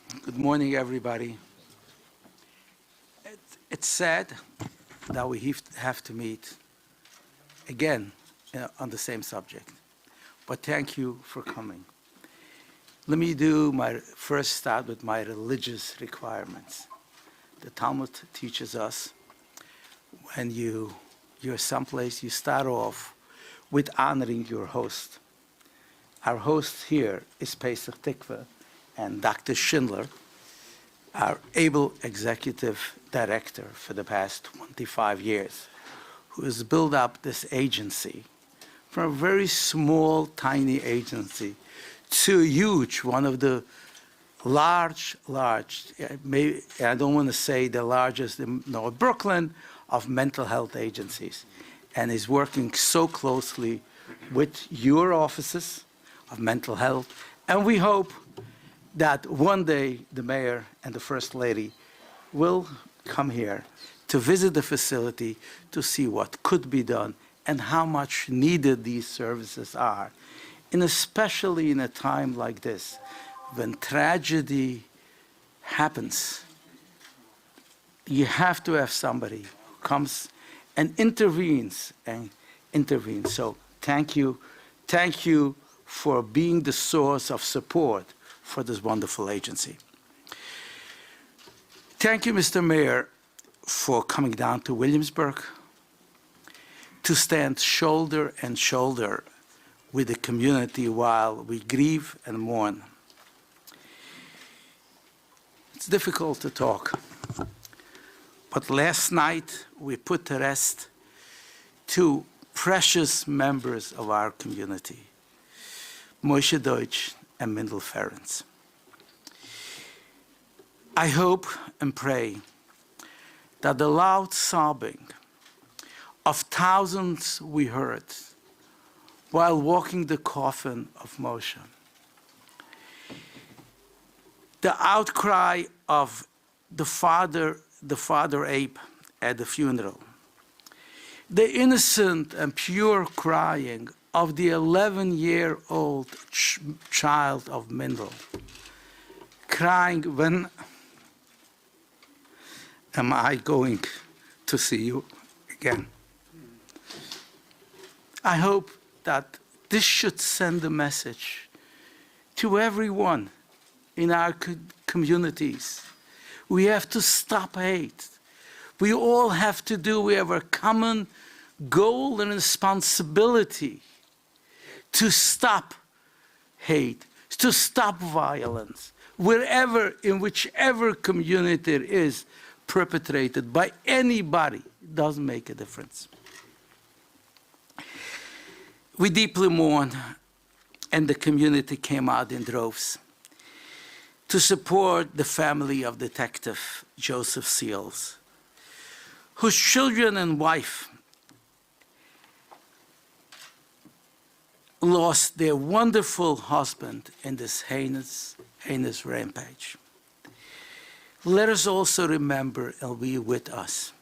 Good morning, everybody. It's sad that we have to meet again on the same subject, but thank you for coming. Let me first start with my religious requirements. The Talmud teaches us when you're someplace, you start off with honoring your host. Our host here is Pesach Tikva and Dr. Schindler, our able executive director for the past 25 years, who has built up this agency from a very small, tiny agency to a huge, one of the large, maybe, I don't want to say the largest in North Brooklyn, of mental health agencies. And is working so closely with your offices of mental health. And we hope that one day the mayor and the first lady will come here to visit the facility to see what could be done and how much needed these services are. And especially in a time like this, when tragedy happens, you have to have somebody who comes and intervenes. So thank you for being the source of support for this wonderful agency. Thank you, Mr. Mayor, for coming down to Williamsburg to stand shoulder and shoulder with the community while we grieve and mourn. It's difficult to talk, but last night we put to rest two precious members of our community, Moshe Deutsch and Mindel Ferenc. I hope and pray that the loud sobbing of thousands we heard while walking the coffin of Moshe, the outcry of the father ape at the funeral, the innocent and pure crying of the 11-year-old child of Mindel, crying, when am I going to see you again? I hope that this should send a message to everyone in our communities. We have to stop hate. We all have to do, we have a common goal and responsibility to stop hate, to stop violence, wherever, in whichever community it is perpetrated by anybody, doesn't make a difference. We deeply mourn, and the community came out in droves to support the family of Detective Joseph Seals, whose children and wife lost their wonderful husband in this heinous rampage. Let us also remember, and be with us,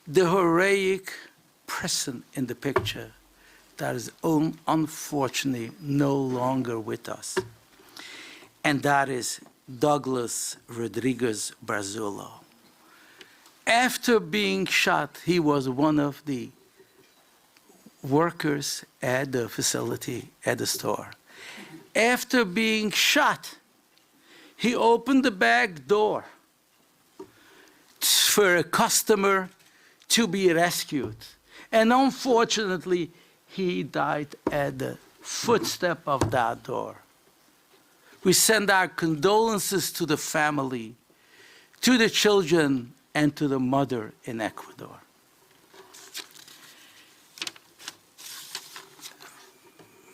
the heroic person in the picture that is unfortunately no longer with us. And that is Douglas Rodriguez Barzulo. After being shot, he was one of the workers at the facility, at the store. After being shot, he opened the back door for a customer to be rescued. And unfortunately, he died at the footstep of that door. We send our condolences to the family, to the children, and to the mother in Ecuador.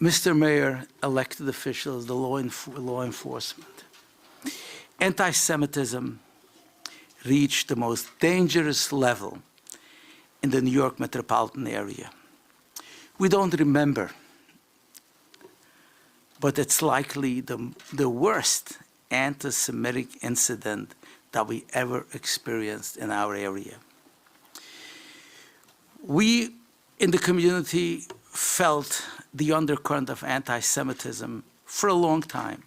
Mr. Mayor, elected officials, the law enforcement, anti-Semitism reached the most dangerous level in the New York metropolitan area. We don't remember, but it's likely the worst anti-Semitic incident that we ever experienced in our area. We in the community felt the undercurrent of anti-Semitism for a long time.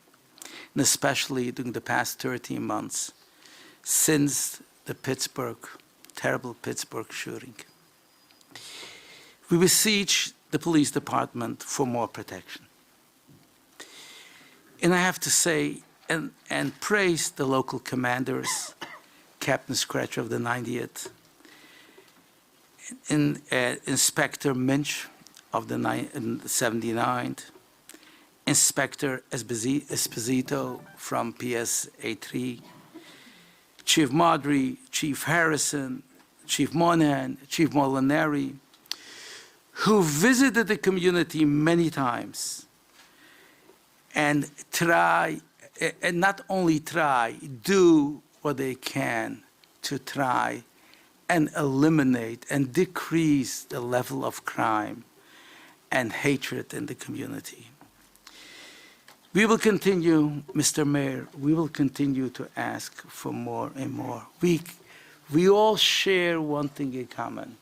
and especially during the past 13 months since the terrible Pittsburgh shooting. We beseech the police department for more protection. And I have to say, and praise the local commanders, Captain Scratch of the 90th, Inspector Minch of the 79th, Inspector Esposito from PSA3, Chief Madry, Chief Harrison, Chief Monahan, Chief Molinari, who visited the community many times and not only do what they can to try and eliminate and decrease the level of crime and hatred in the community. We will continue, Mr. Mayor, we will continue to ask for more and more. We all share one thing in common,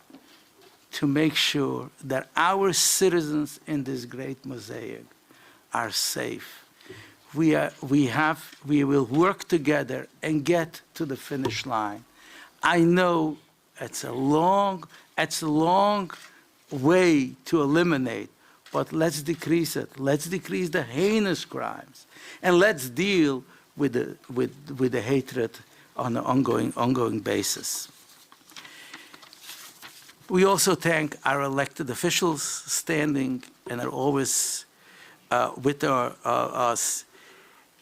to make sure that our citizens in this great mosaic are safe. We will work together and get to the finish line. I know it's a long way to eliminate, but let's decrease it. Let's decrease the heinous crimes, and let's deal with the hatred on an ongoing basis. We also thank our elected officials standing and are always with us,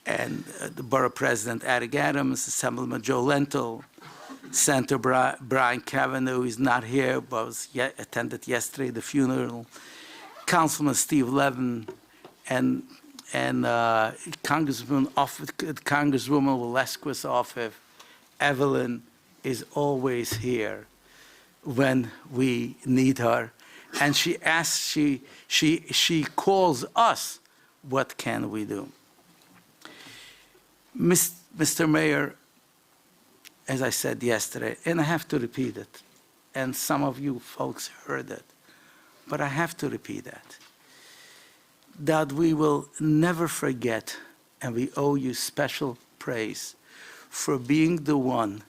and the Borough President Eric Adams, Assemblyman Joe Lentil, Senator Brian Kavanaugh, who is not here but attended yesterday the funeral, Councilman Steve Levin, and Congresswoman Velasquez Offit. Evelyn is always here when we need her, and she calls us, what can we do? Mr. Mayor, as I said yesterday, and I have to repeat it, and some of you folks heard it, but I have to repeat that we will never forget, and we owe you special praise for being the one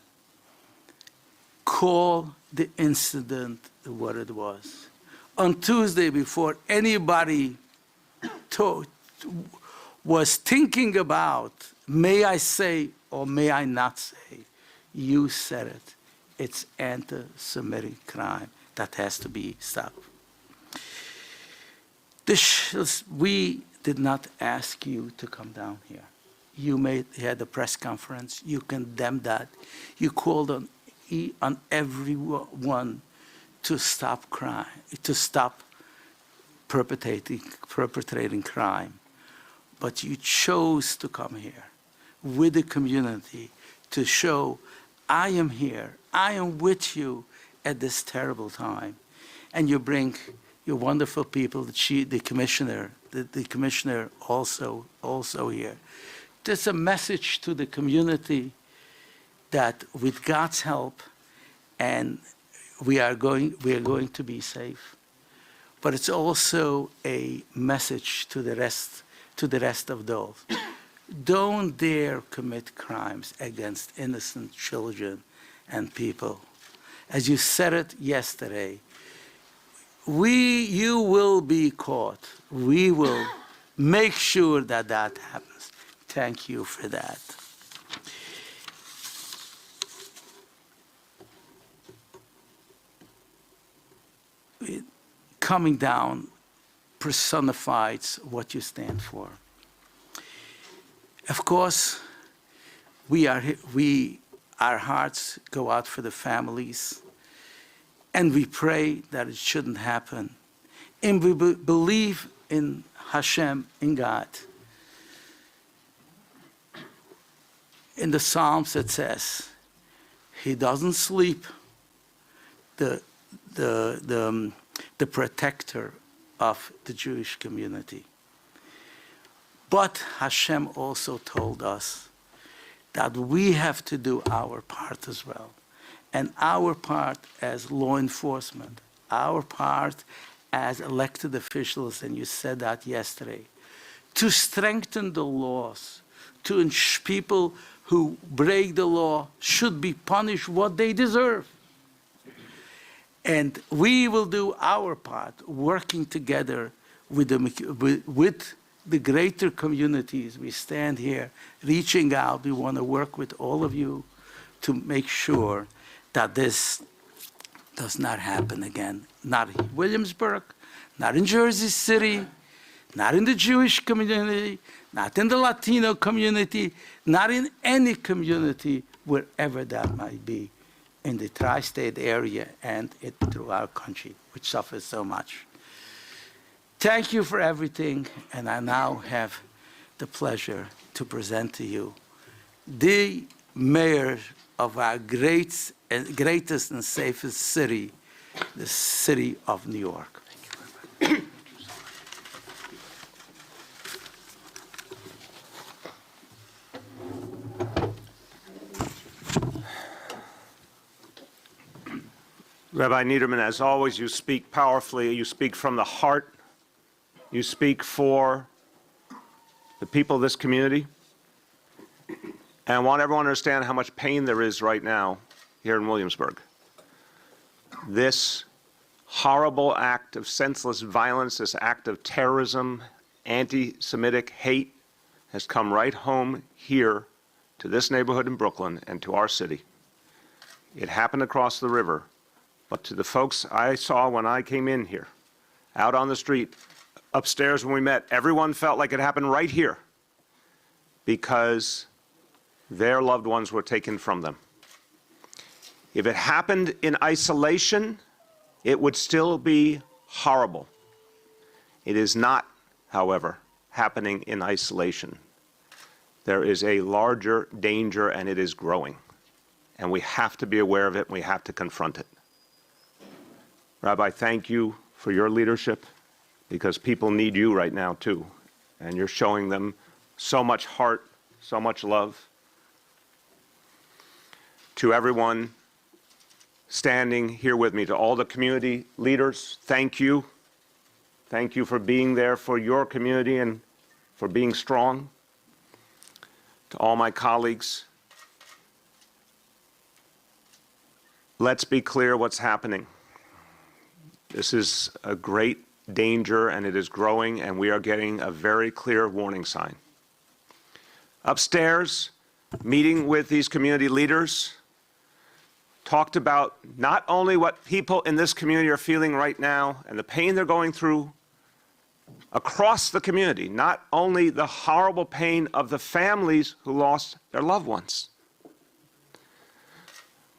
call the incident what it was. On Tuesday, before anybody was thinking about, may I say or may I not say, you said it. It's anti-Semitic crime that has to be stopped. We did not ask you to come down here. You had a press conference. You condemned that. You called on everyone to stop crime, to stop perpetrating crime. But you chose to come here with the community to show, I am here, I am with you at this terrible time. And you bring your wonderful people, the commissioner, the commissioner also here. There's a message to the community that with God's help, and we are going to be safe. But it's also a message to the rest of those. Don't dare commit crimes against innocent children and people. As you said it yesterday, you will be caught. We will make sure that happens. Thank you for that. Coming down personifies what you stand for. Of course, our hearts go out for the families, and we pray that it shouldn't happen. And we believe in Hashem, in God. In the Psalms it says, He doesn't sleep, the protector of the Jewish community. But Hashem also told us that we have to do our part as well. And our part as law enforcement, our part as elected officials, and you said that yesterday, to strengthen the laws People who break the law should be punished what they deserve. And we will do our part, working together with the greater communities. We stand here reaching out. We want to work with all of you to make sure that this does not happen again. Not in Williamsburg, not in Jersey City, not in the Jewish community, not in the Latino community, not in any community, wherever that might be, in the tri-state area and through our country, which suffers so much. Thank you for everything, and I now have the pleasure to present to you the mayor of our greatest and safest city, the city of New York. Rabbi Niederman, as always, you speak powerfully. You speak from the heart. You speak for the people of this community. And I want everyone to understand how much pain there is right now here in Williamsburg. This horrible act of senseless violence, this act of terrorism, anti-Semitic hate, has come right home here to this neighborhood in Brooklyn and to our city. It happened across the river. But to the folks I saw when I came in here, out on the street, upstairs when we met, everyone felt like it happened right here because their loved ones were taken from them. If it happened in isolation, it would still be horrible. It is not, however, happening in isolation. There is a larger danger, and it is growing. And we have to be aware of it, and we have to confront it. Rabbi, thank you for your leadership, because people need you right now, too. And you're showing them so much heart, so much love. To everyone standing here with me, to all the community leaders, thank you. Thank you for being there for your community and for being strong. To all my colleagues, let's be clear what's happening. This is a great danger, and it is growing, and we are getting a very clear warning sign. Upstairs, meeting with these community leaders, talked about not only what people in this community are feeling right now and the pain they're going through across the community, not only the horrible pain of the families who lost their loved ones,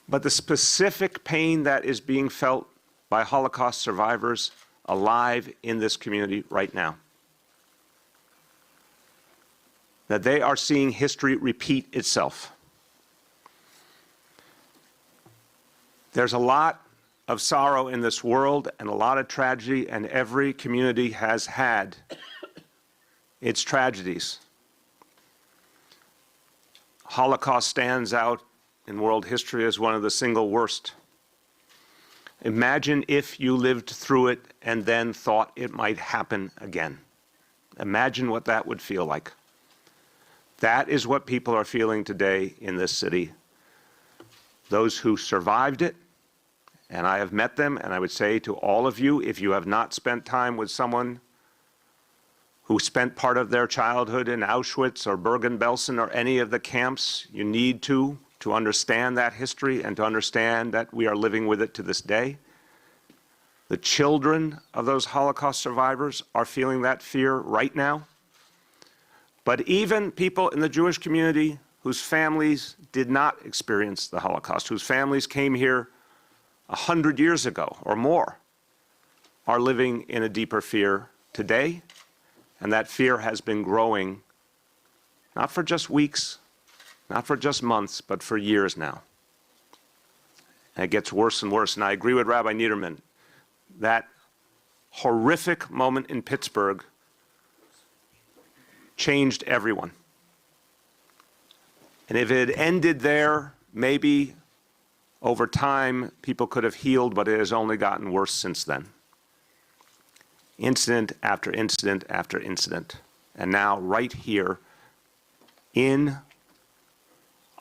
but the specific pain that is being felt by Holocaust survivors alive in this community right now. That they are seeing history repeat itself. There's a lot of sorrow in this world and a lot of tragedy, and every community has had its tragedies. Holocaust stands out in world history as one of the single worst. Imagine if you lived through it and then thought it might happen again. Imagine what that would feel like. That is what people are feeling today in this city. Those who survived it, and I have met them, and I would say to all of you, if you have not spent time with someone who spent part of their childhood in Auschwitz or Bergen-Belsen or any of the camps, you need to understand that history and to understand that we are living with it to this day. The children of those Holocaust survivors are feeling that fear right now. But even people in the Jewish community whose families did not experience the Holocaust, whose families came here 100 years ago or more, are living in a deeper fear today. And that fear has been growing, not for just weeks, not for just months, but for years now. And it gets worse and worse. And I agree with Rabbi Niederman. That horrific moment in Pittsburgh changed everyone. And if it had ended there, maybe over time people could have healed, but it has only gotten worse since then. Incident after incident after incident. And now, right here, in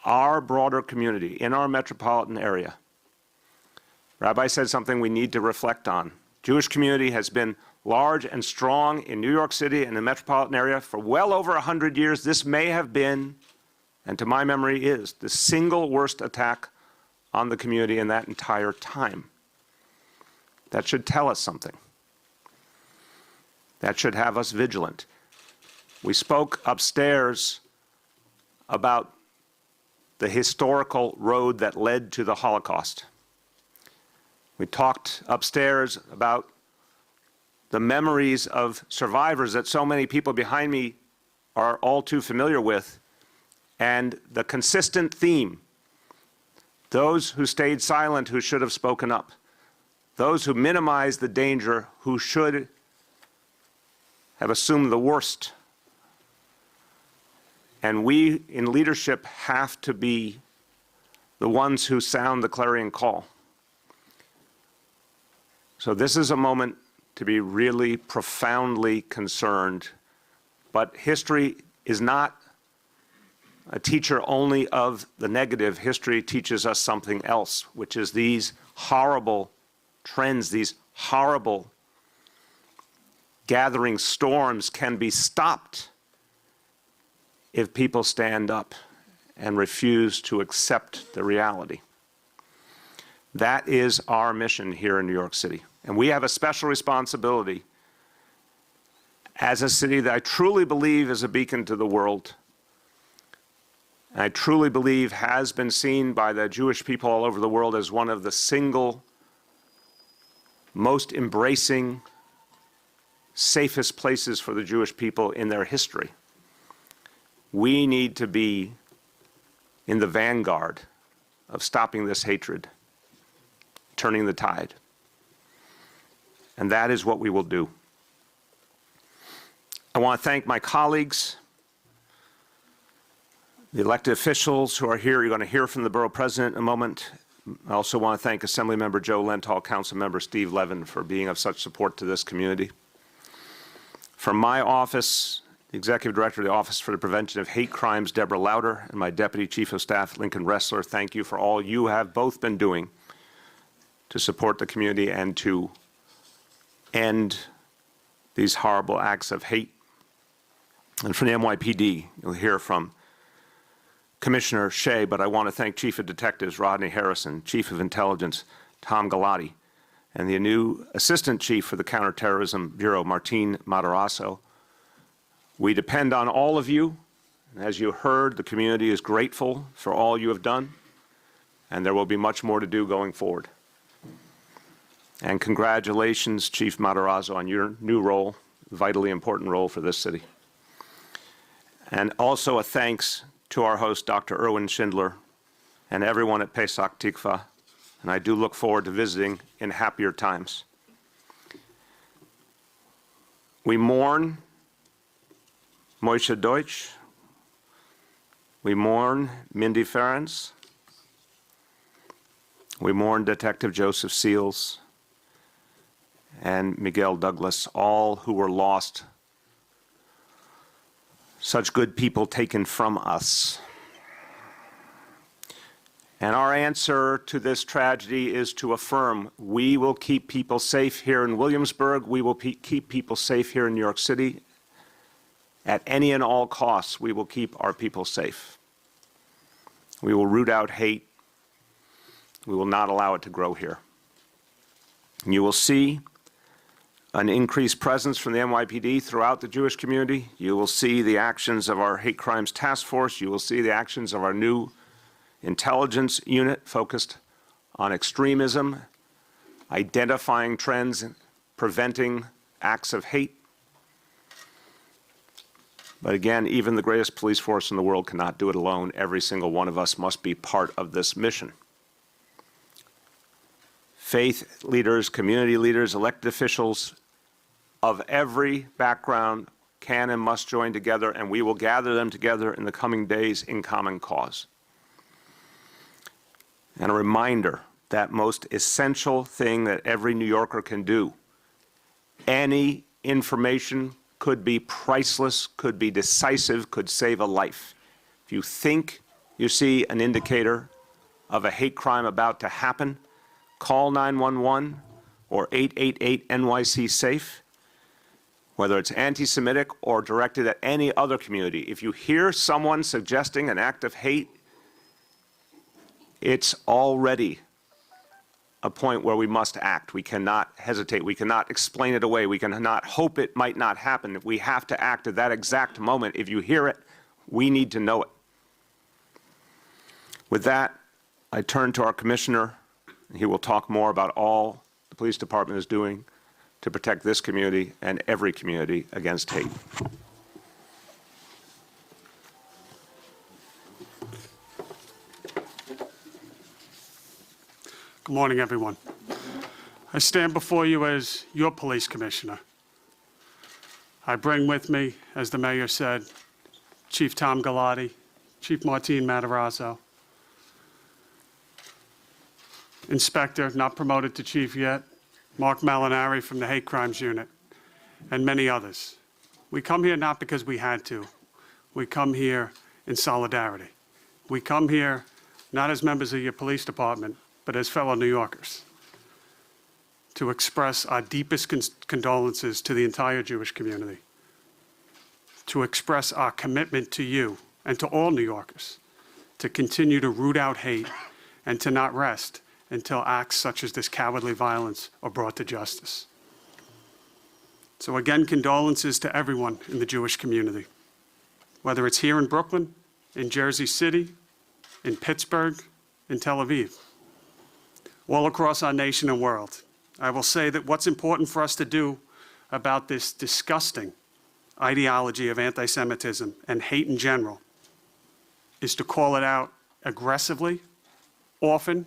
our broader community, in our metropolitan area. Rabbi said something we need to reflect on. Jewish community has been large and strong in New York City and the metropolitan area for well over 100 years. This may have been, and to my memory is, the single worst attack on the community in that entire time. That should tell us something. That should have us vigilant. We spoke upstairs about the historical road that led to the Holocaust. We talked upstairs about the memories of survivors that so many people behind me are all too familiar with, and the consistent theme: those who stayed silent who should have spoken up, those who minimized the danger who should have assumed the worst. And we in leadership have to be the ones who sound the clarion call. So this is a moment to be really profoundly concerned, but history is not a teacher only of the negative. History teaches us something else, which is these horrible trends, these horrible gathering storms can be stopped if people stand up and refuse to accept the reality. That is our mission here in New York City. And we have a special responsibility as a city that I truly believe is a beacon to the world. And I truly believe has been seen by the Jewish people all over the world as one of the single most embracing, safest places for the Jewish people in their history. We need to be in the vanguard of stopping this hatred, turning the tide. And that is what we will do. I want to thank my colleagues, the elected officials who are here. You're going to hear from the borough president in a moment. I also want to thank Assemblymember Joe Lenthal, Councilmember Steve Levin for being of such support to this community. From my office, the Executive Director of the Office for the Prevention of Hate Crimes, Deborah Lauder, and my Deputy Chief of Staff, Lincoln Ressler, thank you for all you have both been doing to support the community and to end these horrible acts of hate. And from the NYPD, you'll hear from Commissioner Shea, but I want to thank Chief of Detectives Rodney Harrison, Chief of Intelligence Tom Galati, and the new Assistant Chief for the Counterterrorism Bureau, Martine Matarazzo. We depend on all of you. And as you heard, the community is grateful for all you have done, and there will be much more to do going forward. And congratulations, Chief Matarazzo, on your new role, vitally important role for this city. And also a thanks to our host, Dr. Erwin Schindler, and everyone at Pesach Tikva. And I do look forward to visiting in happier times. We mourn Moshe Deutsch. We mourn Mindy Ferenc. We mourn Detective Joseph Seals and Miguel Douglas, all who were lost. Such good people taken from us. And our answer to this tragedy is to affirm we will keep people safe here in Williamsburg. We will keep people safe here in New York City. At any and all costs, we will keep our people safe. We will root out hate. We will not allow it to grow here. And you will see an increased presence from the NYPD throughout the Jewish community. You will see the actions of our Hate Crimes Task Force. You will see the actions of our new intelligence unit focused on extremism, identifying trends, preventing acts of hate. But again, even the greatest police force in the world cannot do it alone. Every single one of us must be part of this mission. Faith leaders, community leaders, elected officials of every background can and must join together, and we will gather them together in the coming days in common cause. And a reminder, that most essential thing that every New Yorker can do. Any information could be priceless, could be decisive, could save a life. If you think you see an indicator of a hate crime about to happen, call 911 or 888-NYC-SAFE, whether it's anti-Semitic or directed at any other community. If you hear someone suggesting an act of hate, it's already a point where we must act. We cannot hesitate. We cannot explain it away. We cannot hope it might not happen. We have to act at that exact moment. If you hear it, we need to know it. With that, I turn to our commissioner. He will talk more about all the police department is doing to protect this community and every community against hate. Good morning, everyone. I stand before you as your police commissioner. I bring with me, as the mayor said, Chief Tom Galati, Chief Martin Matarazzo, Inspector, not promoted to chief yet, Mark Malinari from the Hate Crimes Unit, and many others. We come here not because we had to. We come here in solidarity. We come here not as members of your police department, but as fellow New Yorkers, to express our deepest condolences to the entire Jewish community, to express our commitment to you and to all New Yorkers to continue to root out hate and to not rest until acts such as this cowardly violence are brought to justice. So again, condolences to everyone in the Jewish community, whether it's here in Brooklyn, in Jersey City, in Pittsburgh, in Tel Aviv, all across our nation and world. I will say that what's important for us to do about this disgusting ideology of anti-Semitism and hate in general is to call it out aggressively, often,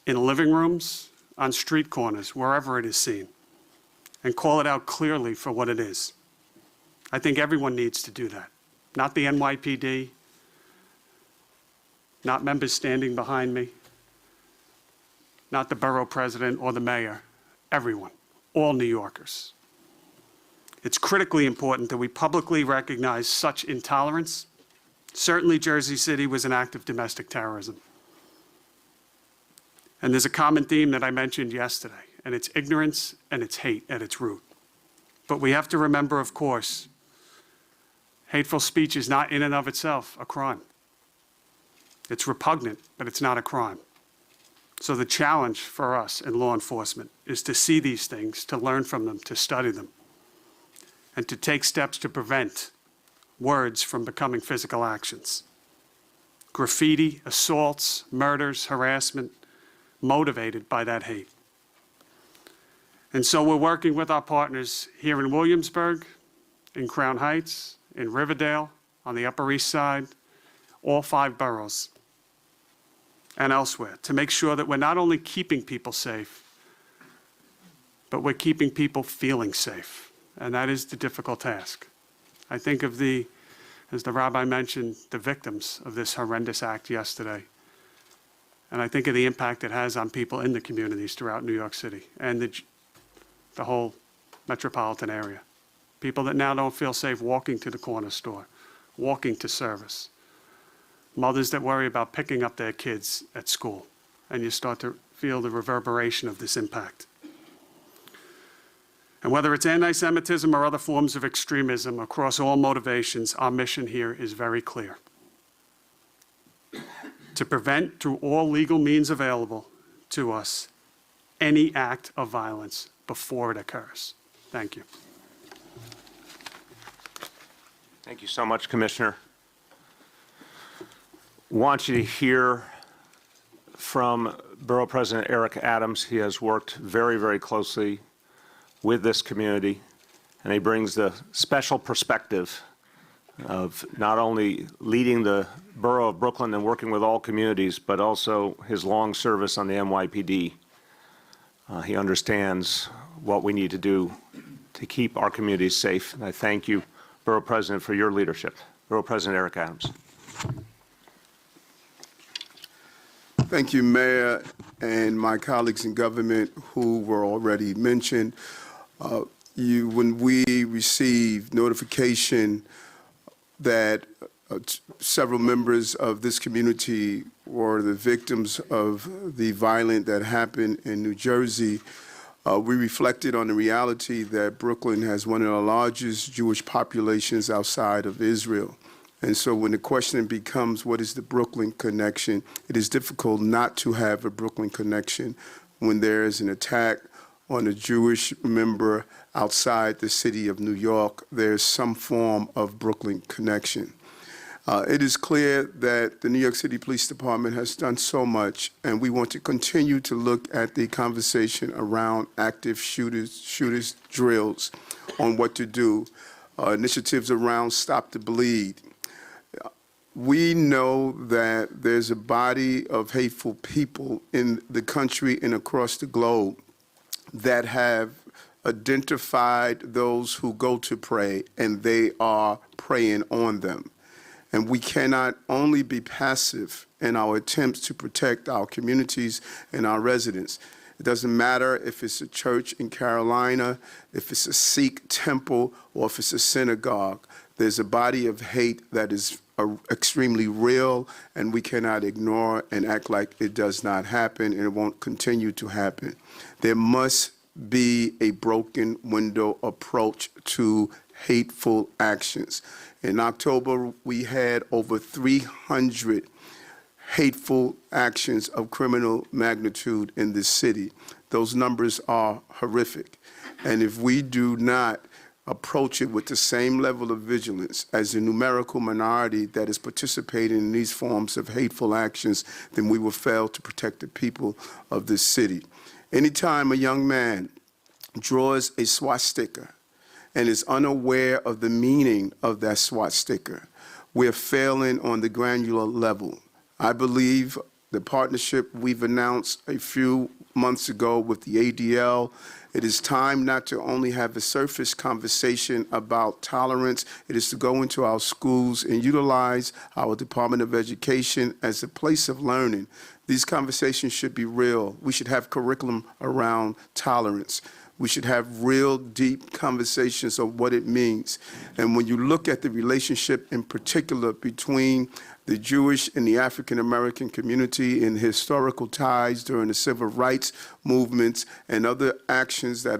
in living rooms, on street corners, wherever it is seen, and call it out clearly for what it is. I think everyone needs to do that. Not the NYPD, not members standing behind me, not the borough president or the mayor, everyone, all New Yorkers. It's critically important that we publicly recognize such intolerance. Certainly Jersey City was an act of domestic terrorism. And there's a common theme that I mentioned yesterday, and it's ignorance and it's hate at its root. But we have to remember, of course, hateful speech is not in and of itself a crime. It's repugnant, but it's not a crime. So the challenge for us in law enforcement is to see these things, to learn from them, to study them, and to take steps to prevent words from becoming physical actions. Graffiti, assaults, murders, harassment, motivated by that hate. And so we're working with our partners here in Williamsburg, in Crown Heights, in Riverdale, on the Upper East Side, all 5 boroughs, and elsewhere, to make sure that we're not only keeping people safe, but we're keeping people feeling safe. And that is the difficult task. I think of as the rabbi mentioned, the victims of this horrendous act yesterday. And I think of the impact it has on people in the communities throughout New York City and the whole metropolitan area. People that now don't feel safe walking to the corner store, walking to service. Mothers that worry about picking up their kids at school, and you start to feel the reverberation of this impact. And whether it's anti-Semitism or other forms of extremism across all motivations, our mission here is very clear. To prevent, through all legal means available to us, any act of violence before it occurs. Thank you. Thank you so much, Commissioner. Want you to hear from Borough President Eric Adams. He has worked very, very closely with this community, and he brings the special perspective of not only leading the borough of Brooklyn and working with all communities, but also his long service on the NYPD. He understands what we need to do to keep our communities safe. And I thank you, Borough President, for your leadership. Borough President Eric Adams. Thank you, Mayor, and my colleagues in government who were already mentioned. When we received notification that several members of this community were the victims of the violence that happened in New Jersey. We reflected on the reality that Brooklyn has one of the largest Jewish populations outside of Israel. And so when the question becomes, what is the Brooklyn connection? It is difficult not to have a Brooklyn connection when there is an attack on a Jewish member outside the city of New York. There's some form of Brooklyn connection. It is clear that the New York City Police Department has done so much, and we want to continue to look at the conversation around active shooters drills on what to do, initiatives around Stop the Bleed. We know that there's a body of hateful people in the country and across the globe that have identified those who go to pray, and they are preying on them. And we cannot only be passive in our attempts to protect our communities and our residents. It doesn't matter if it's a church in Carolina, if it's a Sikh temple, or if it's a synagogue. There's a body of hate that is extremely real, and we cannot ignore and act like it does not happen, and it won't continue to happen. There must be a broken window approach to hateful actions. In October, we had over 300 hateful actions of criminal magnitude in this city. Those numbers are horrific. And if we do not approach it with the same level of vigilance as the numerical minority that is participating in these forms of hateful actions, then we will fail to protect the people of this city. Anytime a young man draws a swastika and is unaware of the meaning of that swastika, we're failing on the granular level. I believe the partnership we've announced a few months ago with the ADL, it is time not to only have a surface conversation about tolerance, it is to go into our schools and utilize our Department of Education as a place of learning. These conversations should be real. We should have curriculum around tolerance. We should have real deep conversations of what it means. And when you look at the relationship in particular between the Jewish and the African American community and historical ties during the civil rights movements and other actions that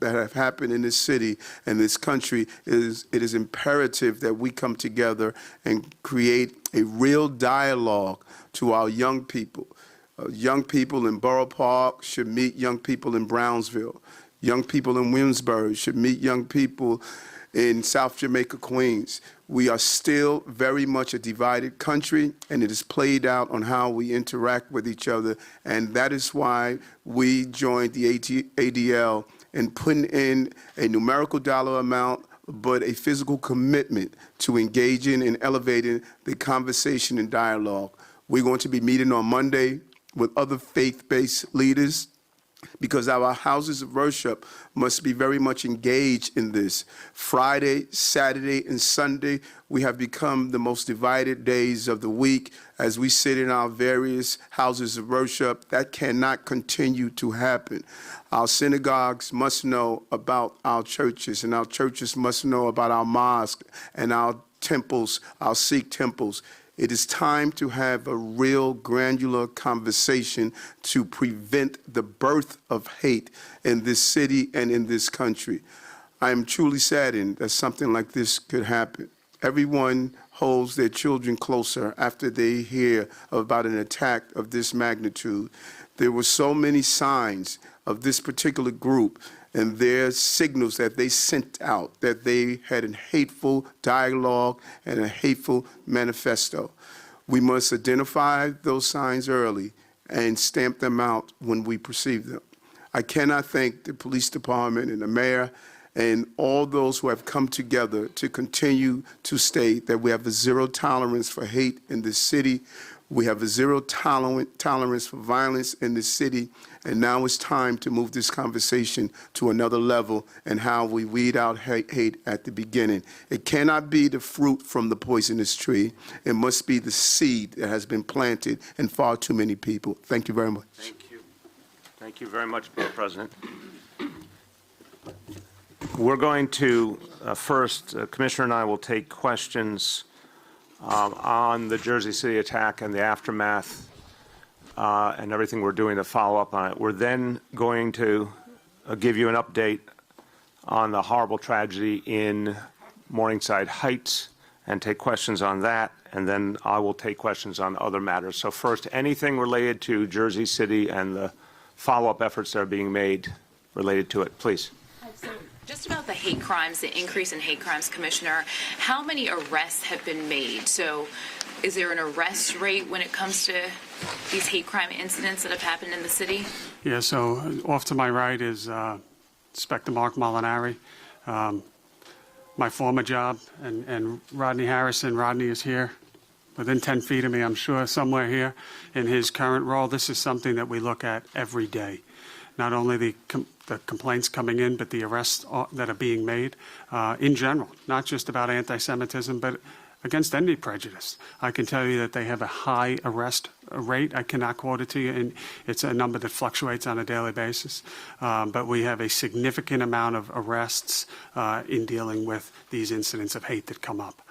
have happened in this city and this country, it is imperative that we come together and create a real dialogue to our young people. Young people in Borough Park should meet young people in Brownsville. Young people in Williamsburg should meet young people in South Jamaica, Queens. We are still very much a divided country, and it is played out on how we interact with each other. And that is why we joined the ADL in putting in a numerical dollar amount, but a physical commitment to engaging and elevating the conversation and dialogue. We're going to be meeting on Monday with other faith-based leaders, because our houses of worship must be very much engaged in this. Friday, Saturday, and Sunday, we have become the most divided days of the week as we sit in our various houses of worship. That cannot continue to happen. Our synagogues must know about our churches, and our churches must know about our mosques and our temples, our Sikh temples. It is time to have a real granular conversation to prevent the birth of hate in this city and in this country. I am truly saddened that something like this could happen. Everyone holds their children closer after they hear about an attack of this magnitude. There were so many signs of this particular group and their signals that they sent out, that they had a hateful dialogue and a hateful manifesto. We must identify those signs early and stamp them out when we perceive them. I cannot thank the police department and the mayor and all those who have come together to continue to state that we have a zero tolerance for hate in this city. We have a zero tolerance for violence in this city, and now it's time to move this conversation to another level and how we weed out hate at the beginning. It cannot be the fruit from the poisonous tree. It must be the seed that has been planted in far too many people. Thank you very much. Thank you. Thank you very much, Mr. President. We're going to, first, Commissioner and I will take questions on the Jersey City attack and the aftermath and everything we're doing to follow up on it. We're then going to give you an update on the horrible tragedy in Morningside Heights and take questions on that, and then I will take questions on other matters. So first, anything related to Jersey City and the follow-up efforts that are being made related to it, please. So just about the hate crimes, the increase in hate crimes, Commissioner, how many arrests have been made? So is there an arrest rate when it comes to these hate crime incidents that have happened in the city? Yeah, so off to my right is Inspector Mark Molinari. My former job, and Rodney Harrison. Rodney is here within 10 feet of me, I'm sure, somewhere here in his current role. This is something that we look at every day. Not only the complaints coming in, but the arrests that are being made in general, not just about anti-Semitism, but against any prejudice. I can tell you that they have a high arrest rate. I cannot quote it to you, and it's a number that fluctuates on a daily basis. But we have a significant amount of arrests in dealing with these incidents of hate that come up.